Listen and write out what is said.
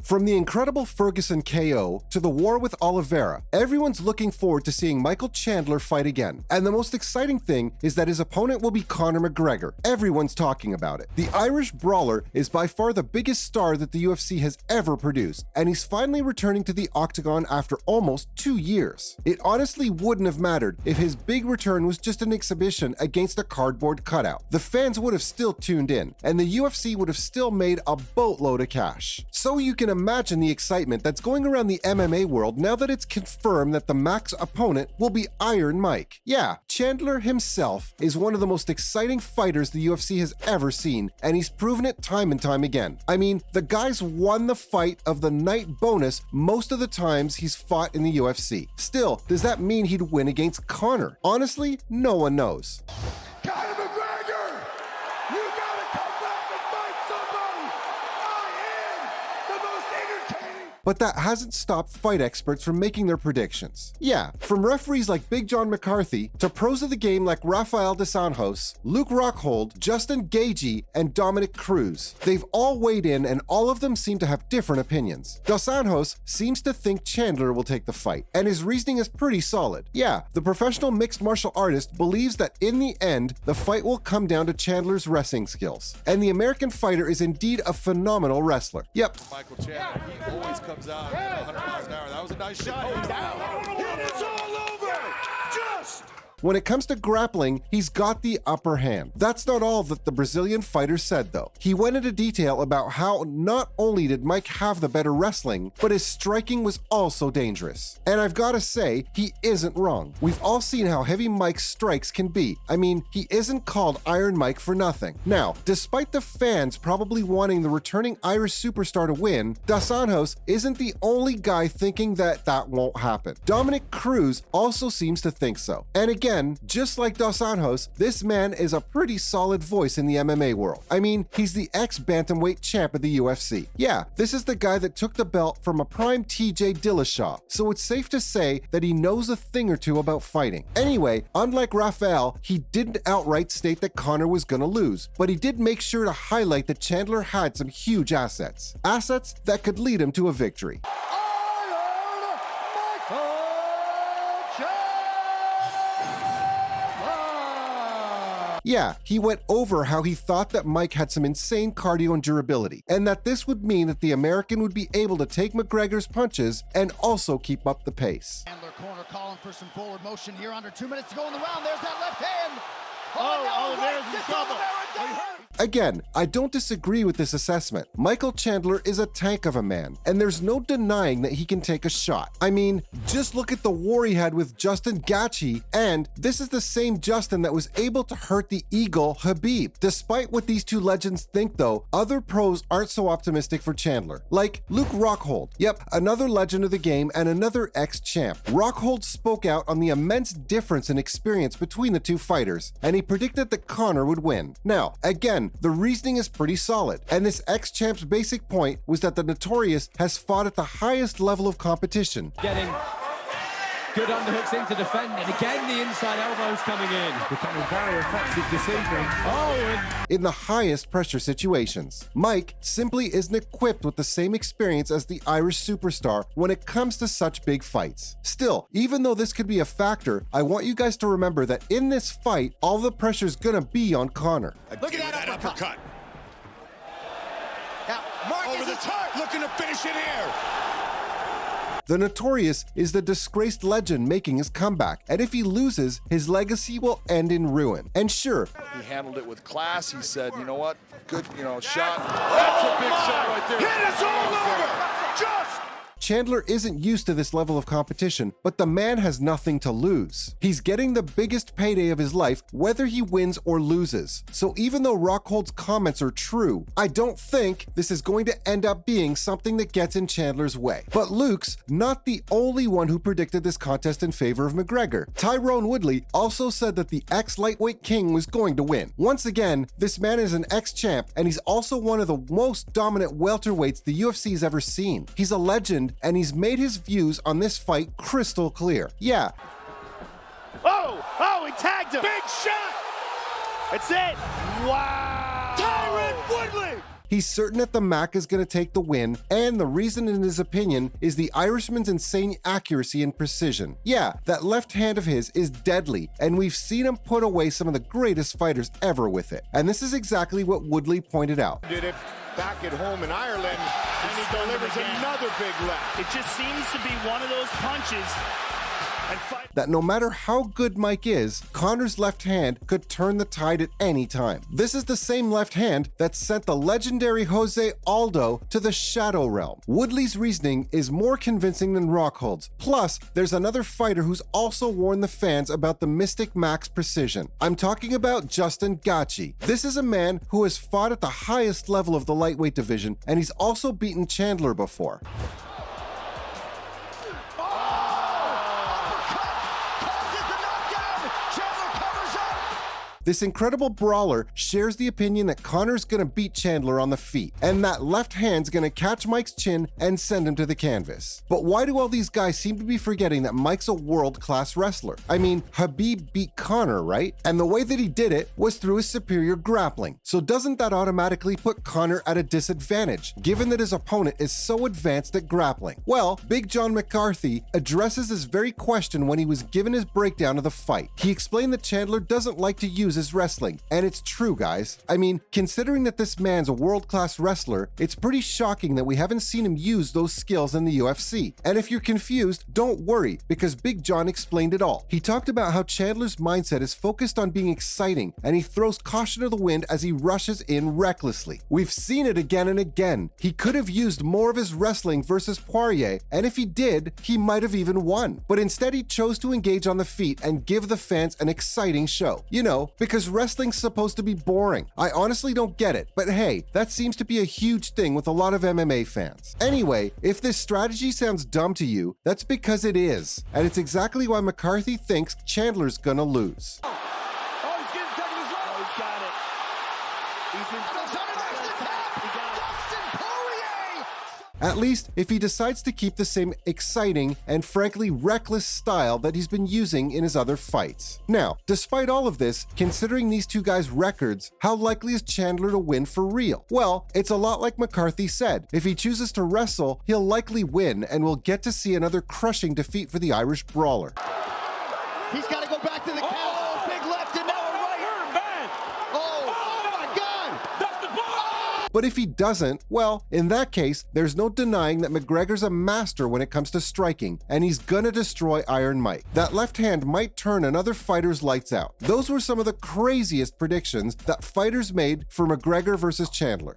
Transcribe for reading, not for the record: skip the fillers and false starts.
From the incredible Ferguson KO to the war with Oliveira, everyone's looking forward to seeing Michael Chandler fight again. And the most exciting thing is that his opponent will be Conor McGregor. Everyone's talking about it. The Irish brawler is by far the biggest star that the UFC has ever produced, and he's finally returning to the octagon after almost 2 years. It honestly wouldn't have mattered if his big return was just an exhibition against a cardboard cutout. The fans would have still tuned in, and the UFC would have still made a boatload of cash. So you can imagine the excitement that's going around the MMA world now that it's confirmed that the Mac's opponent will be Iron Mike. Yeah, Chandler himself is one of the most exciting fighters the UFC has ever seen, and he's proven it time and time again. I mean, the guy's won the fight of the night bonus most of the times he's fought in the UFC. Still, does that mean he'd win against Conor? Honestly, no one knows. Conor McGregor, you gotta come back and fight somebody. I am the most entertaining. But that hasn't stopped fight experts from making their predictions. Yeah, from referees like Big John McCarthy to pros of the game like Rafael dos Anjos, Luke Rockhold, Justin Gaethje, and Dominic Cruz. They've all weighed in, and all of them seem to have different opinions. Dos Anjos seems to think Chandler will take the fight, and his reasoning is pretty solid. Yeah, the professional mixed martial artist believes that in the end, the fight will come down to Chandler's wrestling skills. And the American fighter is indeed a phenomenal wrestler. Yep. Michael Chandler, he always comes out at 100 miles an hour. That was a nice shot. He's down. And it's all over. Just. When it comes to grappling, he's got the upper hand. That's not all that the Brazilian fighter said, though. He went into detail about how not only did Mike have the better wrestling, but his striking was also dangerous. And I've got to say, he isn't wrong. We've all seen how heavy Mike's strikes can be. I mean, he isn't called Iron Mike for nothing. Now, despite the fans probably wanting the returning Irish superstar to win, Dos Anjos isn't the only guy thinking that won't happen. Dominic Cruz also seems to think so. And again, just like Dos Anjos, this man is a pretty solid voice in the MMA world. I mean, he's the ex-bantamweight champ of the UFC. Yeah, this is the guy that took the belt from a prime TJ Dillashaw, so it's safe to say that he knows a thing or two about fighting. Anyway, unlike Rafael, he didn't outright state that Conor was gonna lose, but he did make sure to highlight that Chandler had some huge assets. Assets that could lead him to a victory. Yeah, he went over how he thought that Mike had some insane cardio and durability, and that this would mean that the American would be able to take McGregor's punches and also keep up the pace. Chandler corner calling for some forward motion here. Under 2 minutes to go in the round. There's that left hand. Oliveira's in trouble. Again, I don't disagree with this assessment. Michael Chandler is a tank of a man, and there's no denying that he can take a shot. I mean, just look at the war he had with Justin Gaethje, and this is the same Justin that was able to hurt the Eagle Khabib. Despite what these two legends think though, other pros aren't so optimistic for Chandler. Like Luke Rockhold. Yep, another legend of the game and another ex-champ. Rockhold spoke out on the immense difference in experience between the two fighters, and he predicted that Conor would win. Now, again, the reasoning is pretty solid, and this ex-champ's basic point was that the Notorious has fought at the highest level of competition. Getting good underhooks into defend, and again the inside elbows coming in. Becoming very effective this evening. In the highest pressure situations. Mike simply isn't equipped with the same experience as the Irish superstar when it comes to such big fights. Still, even though this could be a factor, I want you guys to remember that in this fight, all the pressure's gonna be on Conor. Look at that uppercut. Now, Marcus Over the top, looking to finish it here. The Notorious is the disgraced legend making his comeback, and if he loses, his legacy will end in ruin. And sure, He handled it with class. He said, you know what, good, shot. That's a big shot right there. It is all over. Just. Chandler isn't used to this level of competition, but the man has nothing to lose. He's getting the biggest payday of his life, whether he wins or loses. So even though Rockhold's comments are true, I don't think this is going to end up being something that gets in Chandler's way. But Luke's not the only one who predicted this contest in favor of McGregor. Tyrone Woodley also said that the ex-lightweight king was going to win. Once again, this man is an ex-champ, and he's also one of the most dominant welterweights the UFC's ever seen. He's a legend, and he's made his views on this fight crystal clear. Yeah. Oh, he tagged him. Big shot. That's it. Wow. Tyrone Woodley. he's certain that the Mac is going to take the win, and the reason in his opinion is the Irishman's insane accuracy and precision. Yeah, that left hand of his is deadly, and we've seen him put away some of the greatest fighters ever with it. And this is exactly what Woodley pointed out. Did it back at home in Ireland, and he delivers another big left. It just seems to be one of those punches. That no matter how good Mike is, Conor's left hand could turn the tide at any time. This is the same left hand that sent the legendary Jose Aldo to the Shadow Realm. Woodley's reasoning is more convincing than Rockhold's. Plus, there's another fighter who's also warned the fans about the Mystic Mac's precision. I'm talking about Justin Gaethje. This is a man who has fought at the highest level of the lightweight division, and he's also beaten Chandler before. This incredible brawler shares the opinion that Conor's gonna beat Chandler on the feet, and that left hand's gonna catch Mike's chin and send him to the canvas. But why do all these guys seem to be forgetting that Mike's a world-class wrestler? I mean, Khabib beat Conor, right? And the way that he did it was through his superior grappling. So doesn't that automatically put Conor at a disadvantage, given that his opponent is so advanced at grappling? Well, Big John McCarthy addresses this very question when he was given his breakdown of the fight. He explained that Chandler doesn't like to use his wrestling, and it's true, guys. I mean, considering that this man's a world-class wrestler, it's pretty shocking that we haven't seen him use those skills in the UFC. And if you're confused, don't worry, because Big John explained it all. He talked about how Chandler's mindset is focused on being exciting, and he throws caution to the wind as he rushes in recklessly. We've seen it again and again. He could have used more of his wrestling versus Poirier, and if he did, he might have even won. But instead, he chose to engage on the feet and give the fans an exciting show. You know, because wrestling's supposed to be boring. I honestly don't get it, but hey, that seems to be a huge thing with a lot of MMA fans. Anyway, if this strategy sounds dumb to you, that's because it is. And it's exactly why McCarthy thinks Chandler's gonna lose. Oh, he's getting taken as well. Oh, he's got it. He's in At least if he decides to keep the same exciting and frankly reckless style that he's been using in his other fights. Now, despite all of this, considering these two guys' records, how likely is Chandler to win for real? Well, it's a lot like McCarthy said. If he chooses to wrestle, he'll likely win, and we'll get to see another crushing defeat for the Irish brawler. He's got to go back to the count. Oh, big left and now a right. Man. Oh my God. That's the ball. But if he doesn't, well, in that case, there's no denying that McGregor's a master when it comes to striking, and he's gonna destroy Iron Mike. That left hand might turn another fighter's lights out. Those were some of the craziest predictions that fighters made for McGregor versus Chandler.